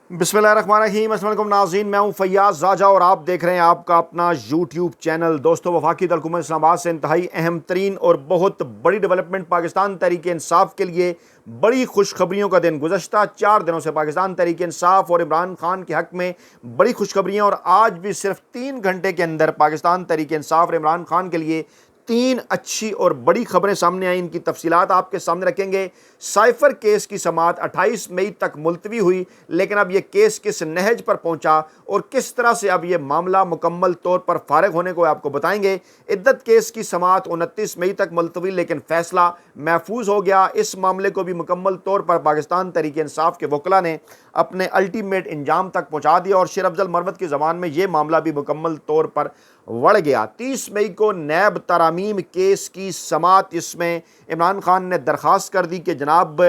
बिस्मिल्लाहिर्रहमानिर्रहीम। अस्सलाम वालेकुम नाज़रीन, मैं हूं फैयाज़ राजा और आप देख रहे हैं आपका अपना यूट्यूब चैनल। दोस्तों, वफाकी हुकूमत इस्लामाबाद से इंतहाई अहम तरीन और बहुत बड़ी डेवलपमेंट पाकिस्तान तहरीक इंसाफ के लिए बड़ी खुशखबरियों का दिन। गुज़श्ता 4 दिनों से पाकिस्तान तहरीक इंसाफ और इमरान खान के हक़ में बड़ी खुशखबरियाँ, और आज भी सिर्फ 3 घंटे के अंदर पाकिस्तान तहरीक इंसाफ और इमरान खान के लिए 3 अच्छी और बड़ी खबरें सामने आई। इनकी तफसीलात आपके सामने रखेंगे। साइफर केस की समाअत 28 मई तक मुलतवी हुई, लेकिन अब यह केस किस नहज पर पहुंचा और किस तरह से अब यह मामला मुकम्मल तौर पर फारिग होने को आपको बताएंगे। इद्दत केस की समाअत 29 मई तक मुलतवी, लेकिन फैसला महफूज हो गया। इस मामले को भी मुकम्मल तौर पर पाकिस्तान तहरीक इंसाफ के वकला ने अपने अल्टीमेट इंजाम तक पहुंचा दिया और शेर अफजल मरवत की ज़बान में यह मामला भी मुकम्मल तौर पर बढ़ गया। 30 मई को नैब तरामीम केस की समाअत, इसमें इमरान खान ने दरख्वास्त कर दी कि जनाब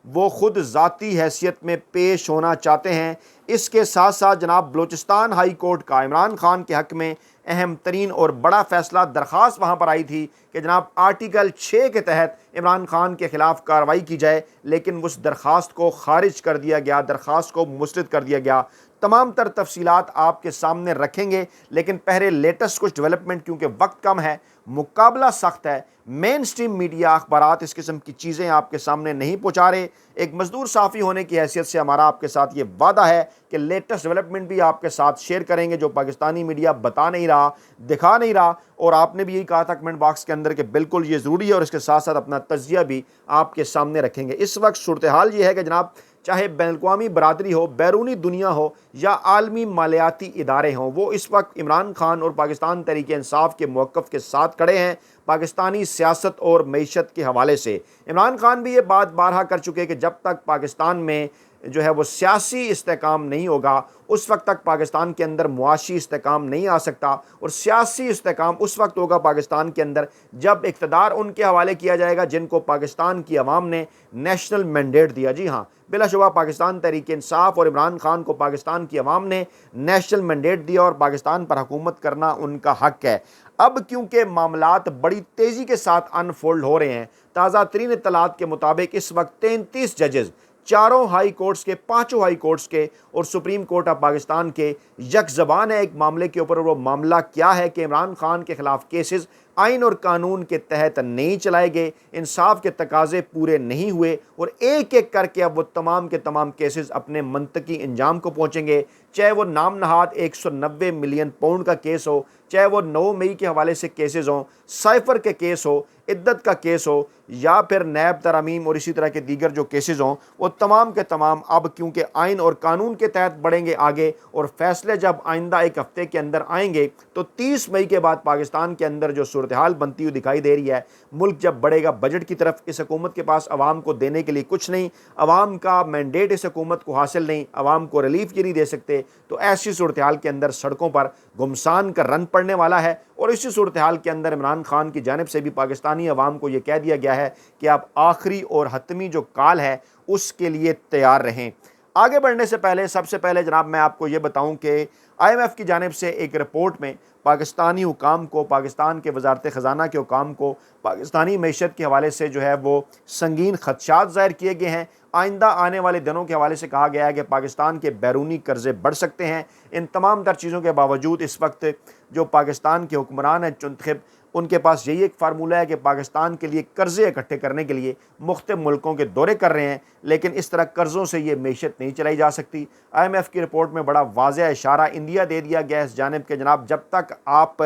वो खुद ज़ाती हैसियत में पेश होना चाहते हैं। इसके साथ साथ जनाब बलूचिस्तान हाई कोर्ट का इमरान खान के हक़ में अहम तरीन और बड़ा फैसला, दरख्वास्त वहाँ पर आई थी कि जनाब आर्टिकल 6 के तहत इमरान खान के ख़िलाफ़ कार्रवाई की जाए, लेकिन उस दरख्वास्त को खारिज कर दिया गया, दरख्वास्त को मुस्तरद कर दिया गया। तमाम तर तफसीलात आपके सामने रखेंगे, लेकिन पहले लेटेस्ट कुछ डेवलपमेंट, क्योंकि वक्त कम है, मुकाबला सख्त है, मेन स्ट्रीम मीडिया अखबारात इस किस्म की चीज़ें आपके सामने नहीं पहुँचा रहे। एक मजदूर साफ़ी होने की हैसियत से हमारा आपके साथ ये वादा है कि लेटेस्ट डेवलपमेंट भी आपके साथ शेयर करेंगे, जो पाकिस्तानी मीडिया बता नहीं रहा, दिखा नहीं रहा। और आपने भी यही कहा था कमेंट बॉक्स के अंदर कि बिल्कुल ये ज़रूरी है, और इसके साथ साथ अपना तज्जिया भी आपके सामने रखेंगे। इस वक्त सूरत हाल ये है कि जनाब, चाहे बैनुल-अक़वामी बरादरी हो, बैरूनी दुनिया हो या आलमी मालियाती इदारे हों, वो इस वक्त इमरान खान और पाकिस्तान तहरीक इंसाफ के मौक़िफ़ के साथ खड़े हैं। पाकिस्तानी सियासत और मईशत के हवाले से इमरान खान भी ये बात बारहा कर चुके कि जब तक पाकिस्तान में जो है वो सियासी इस्तेकाम नहीं होगा, उस वक्त तक पाकिस्तान के अंदर मुआशी इस्तेकाम नहीं आ सकता। और सियासी इस्तेकाम उस वक्त होगा पाकिस्तान के अंदर जब इक़्तिदार उनके हवाले किया जाएगा जिनको पाकिस्तान की अवाम ने नेशनल मैंडेट दिया। जी हाँ, बिलाशुबा पाकिस्तान तहरीक इंसाफ और इमरान खान को पाकिस्तान की अवाम ने नेशनल मैंडेट दिया और पाकिस्तान पर हुकूमत करना उनका हक़ है। अब क्योंकि मामलात बड़ी तेज़ी के साथ अनफोल्ड हो रहे हैं, ताज़ा तरीन इत्तलात के मुताबिक इस वक्त 33 जजेज़, चारों हाई कोर्ट्स के, पाँचों हाई कोर्ट्स के और सुप्रीम कोर्ट ऑफ पाकिस्तान के यक ज़बान है एक मामले के ऊपर। वो मामला क्या है कि इमरान खान के ख़िलाफ़ केसेस आइन और कानून के तहत नहीं चलाए गए, इंसाफ के तकाजे पूरे नहीं हुए, और एक एक करके अब वो तमाम के तमाम केसेस अपने मंतकी इंजाम को पहुँचेंगे। चाहे वो नाम नहाद 190 मिलियन पाउंड का केस हो, चाहे वो 9 मई के हवाले से केसेस हों, साइफर के केस हो, इद्दत का केस हो, या फिर नैब तरामीम और इसी तरह के दीगर जो केसेस हों, वो तमाम के तमाम अब क्योंकि आइन और कानून के तहत बढ़ेंगे आगे, और फैसले जब आइंदा एक हफ्ते के अंदर आएंगे तो 30 मई के बाद पाकिस्तान के अंदर जो सूरत हाल बनती हुई दिखाई दे रही है, मुल्क जब बढ़ेगा बजट की तरफ, इस हुकूमत के पास आवाम को देने के लिए कुछ नहीं, आवाम का मैंडेट इस हुकूमत को हासिल नहीं, आवाम को रिलीफ ये नहीं दे सकते, तो ऐसी सूरत हाल के अंदर सड़कों पर गुमसान का रन पड़ने वाला है। और इसी सूरत हाल के अंदर इमरान खान की जानिब से भी पाकिस्तानी अवाम को यह कह दिया गया है कि आप आखिरी और हतमी जो काल है उसके लिए तैयार रहें। आगे बढ़ने से पहले सबसे पहले जनाब मैं आपको ये बताऊं कि IMF की जानिब से एक रिपोर्ट में पाकिस्तानी हुकाम को, पाकिस्तान के वजारत ख़जाना के हुकाम को पाकिस्तानी मईशत के हवाले से जो है वो संगीन खदशात ज़ाहिर किए गए हैं। आइंदा आने वाले दिनों के हवाले से कहा गया है कि पाकिस्तान के बैरूनी कर्ज़े बढ़ सकते हैं। इन तमाम तर चीज़ों के बावजूद इस वक्त जो पाकिस्तान के हुक्मरान हैं चुंतखब, उनके पास यही एक फार्मूला है कि पाकिस्तान के लिए कर्ज़े इकट्ठे करने के लिए मुख्तलिफ मुल्कों के दौरे कर रहे हैं, लेकिन इस तरह कर्ज़ों से ये मैशत नहीं चलाई जा सकती। IMF की रिपोर्ट में बड़ा वाज़ेह इशारा इंडिया दे दिया गया इस जानिब के जनाब, जब तक आप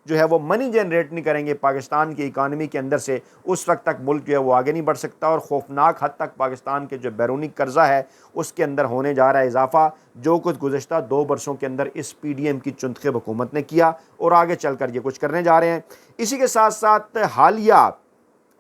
जो है वो मनी जनरेट नहीं करेंगे पाकिस्तान की इकानमी के अंदर से, उस वक्त तक मुल्क जो है वो आगे नहीं बढ़ सकता। और खौफनाक हद तक पाकिस्तान के जो बैरूनी कर्जा है उसके अंदर होने जा रहा है इजाफा, जो कुछ गुज़श्ता 2 बरसों के अंदर इस PDM की चुंतखब हुकूमत ने किया और आगे चल कर ये कुछ करने जा रहे हैं। इसी के साथ साथ हालिया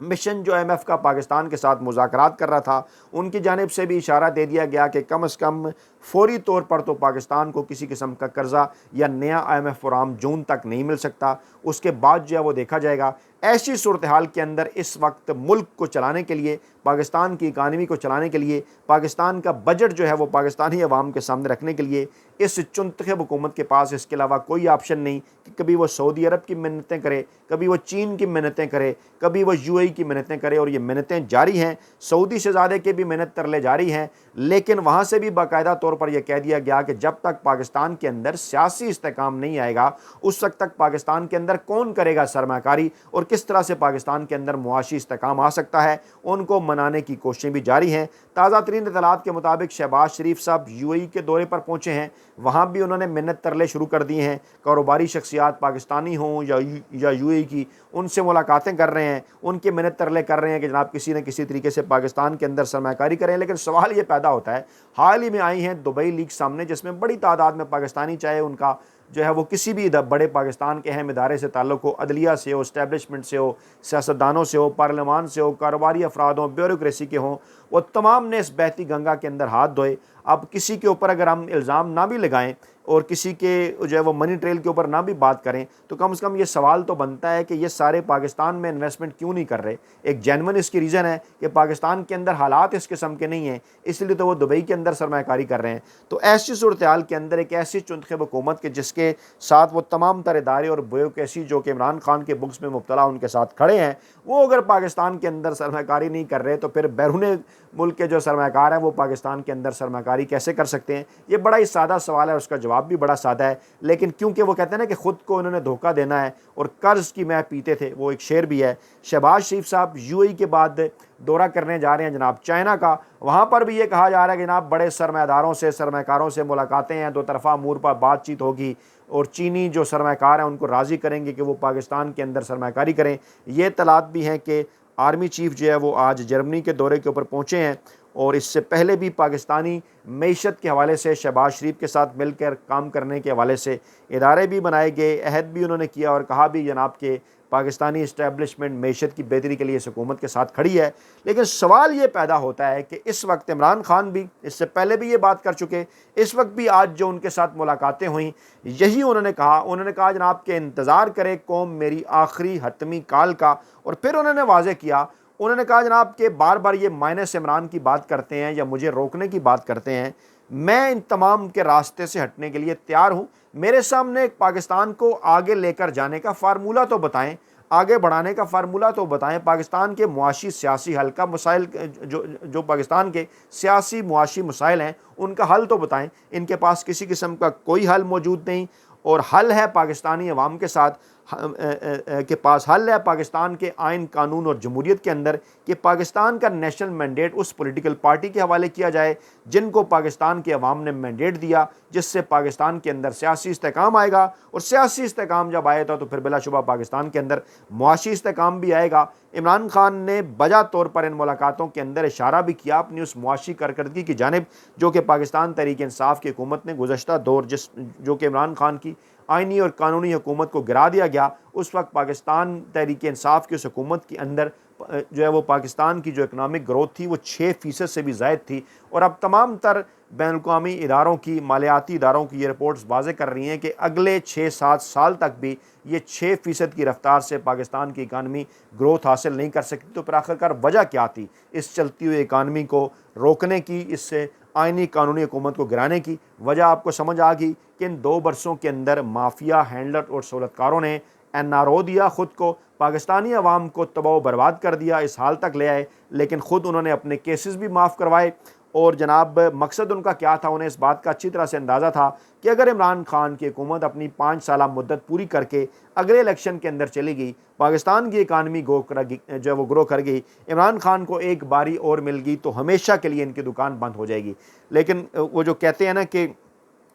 मिशन जो IMF का पाकिस्तान के साथ मुज़ाकरात कर रहा था, उनकी जानिब से भी इशारा दे दिया गया कि कम अज़ कम फौरी तौर पर तो पाकिस्तान को किसी किस्म का कर्जा या नया IMF प्रोग्राम जून तक नहीं मिल सकता। उसके बाद जो है वो देखा जाएगा। ऐसी सूरत हाल के अंदर इस वक्त मुल्क को चलाने के लिए, पाकिस्तान की इकानमी को चलाने के लिए, पाकिस्तान का बजट जो है वो पाकिस्तानी अवाम के सामने रखने के लिए इस चुनतखब हुकूमत के पास इसके अलावा कोई ऑप्शन नहीं कि कभी वो सऊदी अरब की मिन्नतें करे, कभी वो चीन की मिन्नतें करे, कभी वो यूएई की मिन्नतें करे। और ये मिन्नतें जारी हैं, सऊदी शहजादे के भी मिन्नत तरले जारी हैं, लेकिन वहाँ से भी बाकायदा तौर पर यह कह दिया गया कि जब तक पाकिस्तान के अंदर सियासी इस्तेकाम नहीं आएगा उस वक्त तक पाकिस्तान के अंदर कौन करेगा सरमाकारी और किस तरह से पाकिस्तान के अंदर मुआशी इस्तेकाम आ सकता है, उनको मनाने की कोशिशें भी जारी हैं। ताज़ा तरीन इत्तलात के मुताबिक शहबाज शरीफ साहब यूएई के दौरे पर पहुँचे हैं, वहाँ भी उन्होंने मिन्नत तरले शुरू कर दिए हैं। कारोबारी शख्सियात पाकिस्तानी हों या यूएई की, उनसे मुलाकातें कर रहे हैं, उनके मिन्नत तरले कर रहे हैं कि जनाब किसी न किसी तरीके से पाकिस्तान के अंदर सरमाकारी करें। लेकिन सवाल ये पैदा होता है, हाल ही में आई हैं दुबई लीक सामने जिसमें बड़ी तादाद में पाकिस्तानी, चाहे उनका जो है वो किसी भी बड़े पाकिस्तान के अहम इदारे से ताल्लुक़ हो, अदलिया से हो, इस्टेब्लिशमेंट से हो, सियासतदानों से हो, पार्लियामान से हो, कारोबारी अफराद हों, ब्यूरोक्रेसी के हों, वो तमाम ने इस बहती गंगा के अंदर हाथ धोए। अब किसी के ऊपर अगर हम इल्ज़ाम ना भी लगाएं और किसी के जो है वो मनी ट्रेल के ऊपर ना भी बात करें तो कम से कम ये सवाल तो बनता है कि ये सारे पाकिस्तान में इन्वेस्टमेंट क्यों नहीं कर रहे। एक जेन्युइन इसकी रीज़न है कि पाकिस्तान के अंदर हालात इस किस्म के नहीं हैं, इसलिए तो वो दुबई के अंदर सरमाकारी कर रहे हैं। तो ऐसी सूरत हाल के अंदर एक ऐसी चुनखब हुकूमत के जिसके साथ वो तमाम तर इदारे और ब्यूरोक्रेसी जो कि इमरान खान के बुक्स में मुब्तला उनके साथ खड़े हैं, वो अगर पाकिस्तान के अंदर सरमाकारी नहीं कर रहे तो फिर बैरून मुल्क के जो सरमाकार हैं वो पाकिस्तान के अंदर सरमाकारी कैसे कर सकते हैं। ये बड़ा ही सादा सवाल है, उसका जवाब भी बड़ा सादा है। लेकिन क्योंकि वो कहते हैं ना कि ख़ुद को उन्होंने धोखा देना है और कर्ज़ की मैं पीते थे, वो एक शेर भी है। शहबाज शरीफ साहब यूएई के बाद दौरा करने जा रहे हैं जनाब चाइना का, वहाँ पर भी ये कहा जा रहा है कि जनाब बड़े सरमादारों से, सरमाकारों से मुलाकातें हैं, दो तरफ़ा अमूर पर बातचीत होगी और चीनी जो सरमाकार हैं उनको राज़ी करेंगे कि वो पाकिस्तान के अंदर सरमाकारी करें। ये तलात भी हैं कि आर्मी चीफ जो है वो आज जर्मनी के दौरे के ऊपर पहुँचे हैं और इससे पहले भी पाकिस्तानी मईशत के हवाले से शहबाज शरीफ के साथ मिलकर काम करने के हवाले से इदारे भी बनाए गए, अहद भी उन्होंने किया और कहा भी जनाब के पाकिस्तानी इस्टेब्लिशमेंट मईशत की बेहतरी के लिए इस हुकूमत के साथ खड़ी है। लेकिन सवाल ये पैदा होता है कि इस वक्त इमरान खान भी इससे पहले भी ये बात कर चुके, इस वक्त भी आज जो उनके साथ मुलाकातें हुई यही उन्होंने कहा जनाब के इंतज़ार करे कौम मेरी आखिरी हतमी काल का। और फिर उन्होंने वाज़े किया, उन्होंने कहा जनाब के बार बार ये माइनस इमरान की बात करते हैं या मुझे रोकने की बात करते हैं, मैं इन तमाम के रास्ते से हटने के लिए तैयार हूँ। मेरे सामने पाकिस्तान को आगे लेकर जाने का फार्मूला तो बताएं, आगे बढ़ाने का फार्मूला तो बताएं। पाकिस्तान के मुआशी सियासी हल का मसाइल जो पाकिस्तान के सियासी मुआशी मसाइल हैं उनका हल तो बताएं। इनके पास किसी किस्म का कोई हल मौजूद नहीं और हल है पाकिस्तानी अवाम के साथ के पास हल है पाकिस्तान के आइन कानून और जमहूरियत के अंदर कि पाकिस्तान का नेशनल मैंडेट उस पॉलिटिकल पार्टी के हवाले किया जाए जिनको पाकिस्तान के अवाम ने मैंडेट दिया, जिससे पाकिस्तान के अंदर सियासी इस्तेकाम आएगा। और सियासी इस्तेकाम जब आएगा तो फिर बिलाशुबा पाकिस्तान के अंदर मुआशी इस्तेकाम भी आएगा। इमरान खान ने बजा तौर पर इन मुलाकातों के अंदर इशारा भी किया अपनी उस मुआशी कारकर्दगी की जानिब जो कि पाकिस्तान तहरीक इंसाफ की हुकूमत ने गुज़श्ता दौर जो कि इमरान खान की आइनी और कानूनी हुकूमत को गिरा दिया गया, उस वक्त पाकिस्तान तहरीक इंसाफ की उस हुकूमत के अंदर जो है वो पाकिस्तान की जो इकनॉमिक ग्रोथ थी वो 6% से भी ज़ायद थी। और अब तमाम तर बैनुल-अक़वामी इदारों की, मालियाती इदारों की ये रिपोर्ट्स वाज़े कर रही हैं कि अगले 6-7 साल तक भी ये 6% की रफ्तार से पाकिस्तान की इकानमी ग्रोथ हासिल नहीं कर सकती। तो फिर आखिरकार वजह क्या थी इस चलती हुई इकानमी को रोकने की, इससे आइनी कानूनी हुकूमत को गिराने की? वजह आपको समझ आ गई कि इन 2 बरसों के अंदर माफिया, हैंडलर और सहूलतकारों ने एनआरओ दिया, ख़ुद को पाकिस्तानी अवाम को तबाह बर्बाद कर दिया, इस हाल तक ले आए। लेकिन ख़ुद उन्होंने अपने केसेस भी माफ़ करवाए और जनाब मकसद उनका क्या था, उन्हें इस बात का अच्छी तरह से अंदाज़ा था कि अगर इमरान खान की हुकूमत अपनी 5 साल मुद्दत पूरी करके अगले इलेक्शन के अंदर चली गई, पाकिस्तान की इकानमी जो है वो ग्रो कर गई, इमरान खान को एक बारी और मिल गई तो हमेशा के लिए इनकी दुकान बंद हो जाएगी। लेकिन वो जो कहते हैं ना कि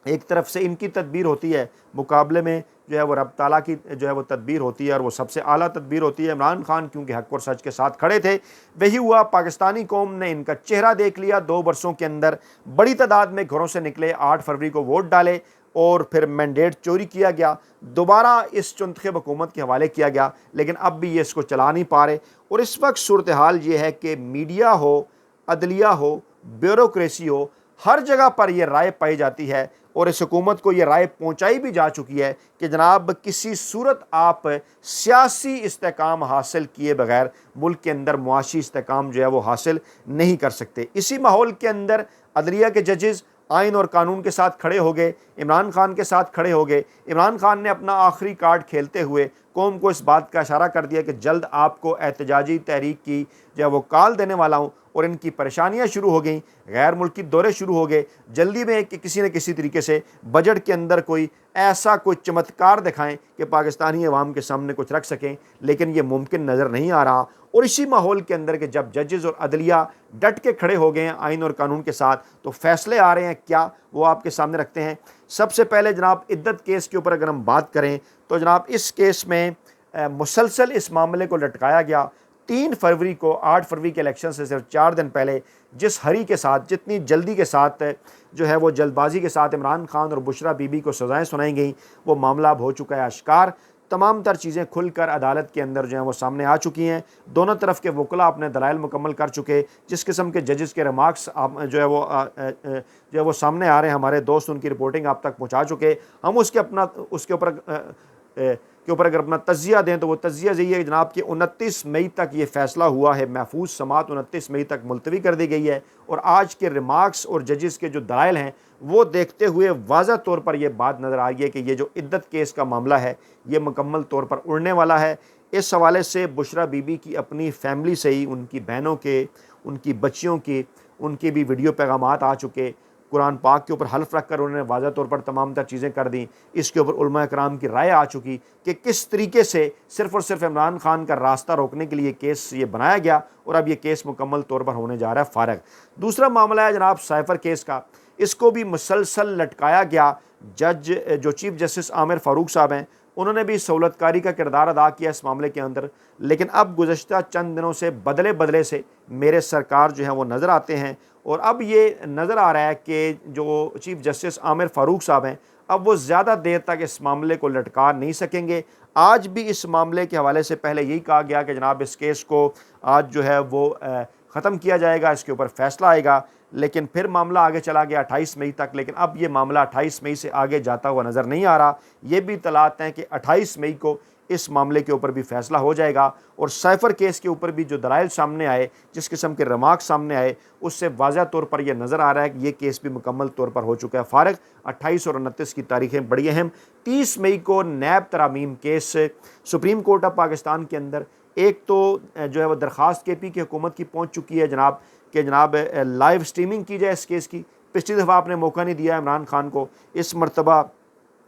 एक तरफ से इनकी तदबीर होती है, मुकाबले में जो है वो रब ताला की जो है वो तदबीर होती है और वो सबसे आला तदबीर होती है। इमरान खान क्योंकि हक और सच के साथ खड़े थे, वही हुआ। पाकिस्तानी कौम ने इनका चेहरा देख लिया। 2 बरसों के अंदर बड़ी तादाद में घरों से निकले, 8 फरवरी को वोट डाले और फिर मैंडेट चोरी किया गया, दोबारा इस चुनखब हुकूमत के हवाले किया गया। लेकिन अब भी ये इसको चला नहीं पा रहे। और इस वक्त सूरत हाल ये है कि मीडिया हो, अदलिया हो, ब्यूरोक्रेसी हो, हर जगह पर यह राय पाई जाती है और इस हुकूमत को यह राय पहुंचाई भी जा चुकी है कि जनाब किसी सूरत आप सियासी इस्तेकाम हासिल किए बगैर मुल्क के अंदर मुआशी इस्तेकाम जो है वो हासिल नहीं कर सकते। इसी माहौल के अंदर अदलिया के जजेस आइन और कानून के साथ खड़े हो गए, इमरान खान के साथ खड़े हो गए। इमरान खान ने अपना आखिरी कार्ड खेलते हुए कौम को इस बात का इशारा कर दिया कि जल्द आपको एहतजाजी तहरीक की जो है वो कॉल देने वाला हूँ, और इनकी परेशानियां शुरू हो गई, गैर मुल्की दौरे शुरू हो गए। जल्दी में कि किसी न किसी तरीके से बजट के अंदर कोई ऐसा कोई चमत्कार दिखाएं कि पाकिस्तानी अवाम के सामने कुछ रख सकें, लेकिन ये मुमकिन नज़र नहीं आ रहा। और इसी माहौल के अंदर के जब जजेस और अदलिया डट के खड़े हो गए हैं आइन और कानून के साथ, तो फैसले आ रहे हैं क्या, वो आपके सामने रखते हैं। सबसे पहले जनाब इद्दत केस के ऊपर अगर हम बात करें तो जनाब इस केस में मुसलसल इस मामले को लटकाया गया। 3 फरवरी को 8 फरवरी के इलेक्शन से सिर्फ 4 दिन पहले जिस हरी के साथ, जितनी जल्दी के साथ जो है वो जल्दबाजी के साथ इमरान खान और बुशरा बीबी को सज़ाएं सुनाई गई, वो मामला अब हो चुका है आश्कार। तमाम तर चीज़ें खुलकर अदालत के अंदर जो है वो सामने आ चुकी हैं। दोनों तरफ के वकला अपने दलाइल मुकम्मल कर चुके। जिस किस्म के जजेस के रिमार्क्स जो है वो सामने आ रहे हैं, हमारे दोस्त उनकी रिपोर्टिंग आप तक पहुँचा चुके। हम उसके ऊपर अगर अपना तजिया दें तो वो तजिया यही है जनाब कि 29 मई तक ये फ़ैसला हुआ है, महफूज समात 29 मई तक मुलतवी कर दी गई है। और आज के रिमार्क्स और जजेस के जो दलाइल हैं वो देखते हुए वाज़ा तौर पर यह बात नज़र आ गई है कि ये जो इद्दत केस का मामला है ये मुकम्मल तौर पर उड़ने वाला है। इस हवाले से बुशरा बीबी की अपनी फैमिली से ही, उनकी बहनों के, उनकी बच्चियों की, उनके भी वीडियो पैगामात आ चुके। कुरान पाक के ऊपर हल्फ रख कर उन्होंने वाज़ा तौर पर तमाम तर चीज़ें कर दी। इसके ऊपर उलमा कराम की राय आ चुकी कि किस तरीके से सिर्फ़ और सिर्फ इमरान खान का रास्ता रोकने के लिए केस ये बनाया गया, और अब ये केस मुकम्मल तौर पर होने जा रहा है फ़ारग। दूसरा मामला है जनाब साइफ़र केस का। इसको भी मुसलसल लटकाया गया। जज जो चीफ़ जस्टिस आमिर फ़ारूक साहब हैं, उन्होंने भी सहूलतकारी का किरदार अदा किया इस मामले के अंदर। लेकिन अब गुज़श्ता चंद दिनों से बदले बदले से मेरे सरकार जो है वो नज़र आते हैं, और अब ये नज़र आ रहा है कि जो चीफ़ जस्टिस आमिर फ़ारूक साहब हैं, अब वो ज़्यादा देर तक इस मामले को लटका नहीं सकेंगे। आज भी इस मामले के हवाले से पहले यही कहा गया कि जनाब इस केस को आज जो है वो ख़त्म किया जाएगा, इसके ऊपर फ़ैसला आएगा। लेकिन फिर मामला आगे चला गया 28 मई तक, लेकिन अब ये मामला 28 मई से आगे जाता हुआ नज़र नहीं आ रहा। ये भी तलात हैं कि 28 मई को इस मामले के ऊपर भी फैसला हो जाएगा। और साइफ़र केस के ऊपर भी जो दलाइल सामने आए, जिस किस्म के रिमार्क सामने आए, उससे वाज़ह तौर पर यह नज़र आ रहा है कि ये केस भी मुकम्मल तौर पर हो चुका है फ़ारग। 28 और 29 की तारीखें बड़ी अहम। 30 मई को नैब तरामीम case supreme court of Pakistan के अंदर एक तो जो है वह दरख्वास्त KP की हुकूमत की पहुँच चुकी है जनाब कि जनाब लाइव स्ट्रीमिंग की जाए इस केस की। पिछली दफ़ा आपने मौका नहीं दिया इमरान खान को, इस मरतबा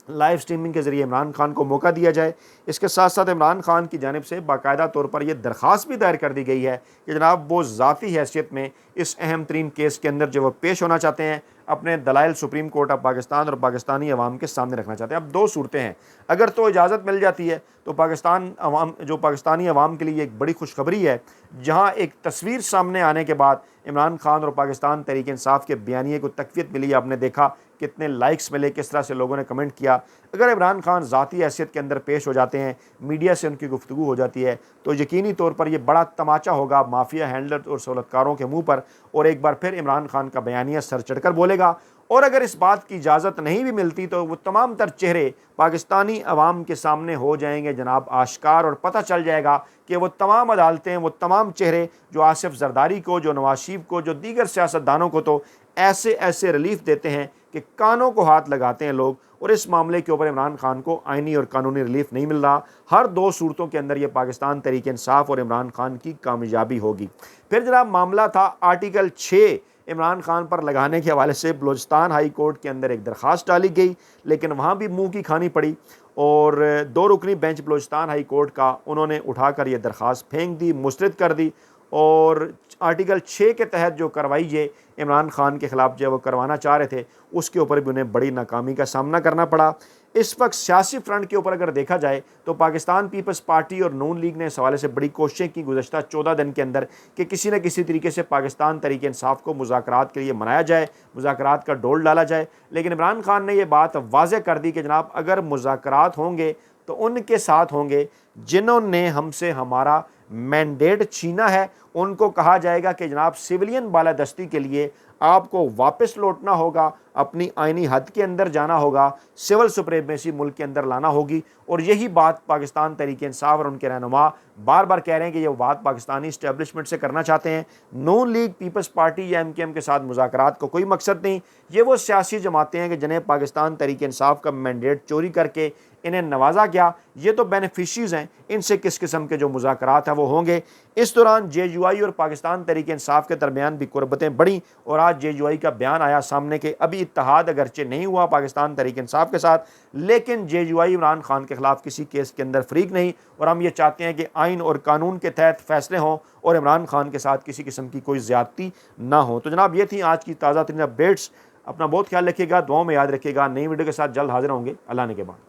लाइव स्ट्रीमिंग के ज़रिए इमरान खान को मौका दिया जाए। इसके साथ साथ इमरान खान की जानिब से बाकायदा तौर पर यह दरख्वास्त भी दायर कर दी गई है कि जनाब वो ज़ाती हैसियत में इस अहम तरीन केस के अंदर जो वो पेश होना चाहते हैं, अपने दलाइल सुप्रीम कोर्ट ऑफ पाकिस्तान और पाकिस्तानी अवाम के सामने रखना चाहते हैं। अब 2 सूरतें हैं। अगर तो इजाज़त मिल जाती है तो पाकिस्तानी अवाम के लिए एक बड़ी खुशखबरी है, जहाँ एक तस्वीर सामने आने के बाद इमरान खान और पाकिस्तान तहरीक इंसाफ के बयानिए को तक़वियत मिली। आपने देखा कितने लाइक्स मिले, किस तरह से लोगों ने कमेंट किया। अगर इमरान खान ज़ाती हैसियत के अंदर पेश हो जाते हैं, मीडिया से उनकी गुफ्तगू हो जाती है, तो यकीनी तौर पर यह बड़ा तमाचा होगा माफिया हैंडलर और सहूलतकारों के मुँह पर, और एक बार फिर इमरान खान का बयानिया सर चढ़कर बोलेगा। और अगर इस बात की इजाज़त नहीं भी मिलती तो वो तमाम तर चेहरे पाकिस्तानी अवाम के सामने हो जाएंगे जनाब आश्कार, और पता चल जाएगा कि वो तमाम अदालतें, वो तमाम चेहरे जो आसिफ जरदारी को, जो नवाज शरीफ को, जो दीगर सियासतदानों को तो ऐसे ऐसे रिलीफ देते हैं कि कानों को हाथ लगाते हैं लोग। और इस मामले के ऊपर इमरान खान को आइनी और कानूनी रिलीफ नहीं मिल रहा। हर 2 सूरतों के अंदर ये पाकिस्तान तहरीक इंसाफ और इमरान खान की कामयाबी होगी। फिर जनाब मामला था आर्टिकल 6 इमरान खान पर लगाने के हवाले से। बलूचिस्तान हाई कोर्ट के अंदर एक दरख्वास्त डाली गई, लेकिन वहाँ भी मुँह की खानी पड़ी, और 2 रुकनी बेंच बलूचिस्तान हाई कोर्ट का उन्होंने उठाकर ये दरख्वास्त फेंक दी, मुस्तरद कर दी। और आर्टिकल 6 के तहत जो कार्रवाई ये इमरान खान के ख़िलाफ़ जो वो करवाना चाह रहे थे, उसके ऊपर भी उन्हें बड़ी नाकामी का सामना करना पड़ा। इस वक्त सियासी फ्रंट के ऊपर अगर देखा जाए तो पाकिस्तान पीपल्स पार्टी और नून लीग ने इस हवाले से बड़ी कोशिशें की गुज़श्ता 14 दिन के अंदर कि किसी न किसी तरीके से पाकिस्तान तहरीक इंसाफ को मुज़ाकरात के लिए मनाया जाए, मुज़ाकरात का डोल डाला जाए। लेकिन इमरान खान ने यह बात वाज़ेह कर दी कि जनाब अगर मुज़ाकरात होंगे तो उनके साथ होंगे जिन्होंने हमसे हमारा मैंडेट छीना है। उनको कहा जाएगा कि जनाब सिविलियन बालादस्ती के लिए आपको वापस लौटना होगा, अपनी आइनी हद के अंदर जाना होगा, सिविल सुप्रीमेसी मुल्क के अंदर लाना होगी। और यही बात पाकिस्तान तहरीक इंसाफ और उनके रहनुमा बार बार कह रहे हैं कि ये बात पाकिस्तानी इस्टेब्लिशमेंट से करना चाहते हैं। नून लीग, पीपल्स पार्टी या MKM के साथ मुज़ाकरात को कोई मकसद नहीं। ये वो सियासी जमातें हैं कि जिन्हें पाकिस्तान तहरीक इंसाफ का मैंडेट चोरी करके इन्हें नवाजा गया। ये तो बेनिफिशरीज हैं, इनसे किस किस्म के जो मुज़ाकरात हैं वो होंगे। इस दौरान JUI और पाकिस्तान तहरीक इंसाफ के दरमियान भी कुर्बतें बढ़ी और आज JUI का बयान आया सामने के अभी इत्तेहाद अगरचे नहीं हुआ पाकिस्तान तहरीक इंसाफ के साथ, लेकिन JUI इमरान खान के खिलाफ किसी केस के अंदर फरीक नहीं। और हम ये चाहते हैं कि आइन और कानून के तहत फैसले हों और इमरान खान के साथ किसी किस्म की कोई ज़्यादती ना हो। तो जनाब, ये थी आज की ताज़ा तरीन अपडेट्स। अपना बहुत ख्याल रखिएगा, दुआओं में याद रखिएगा। नई वीडियो के साथ जल्द हाजिर होंगे। अल्लाह ने के बाद।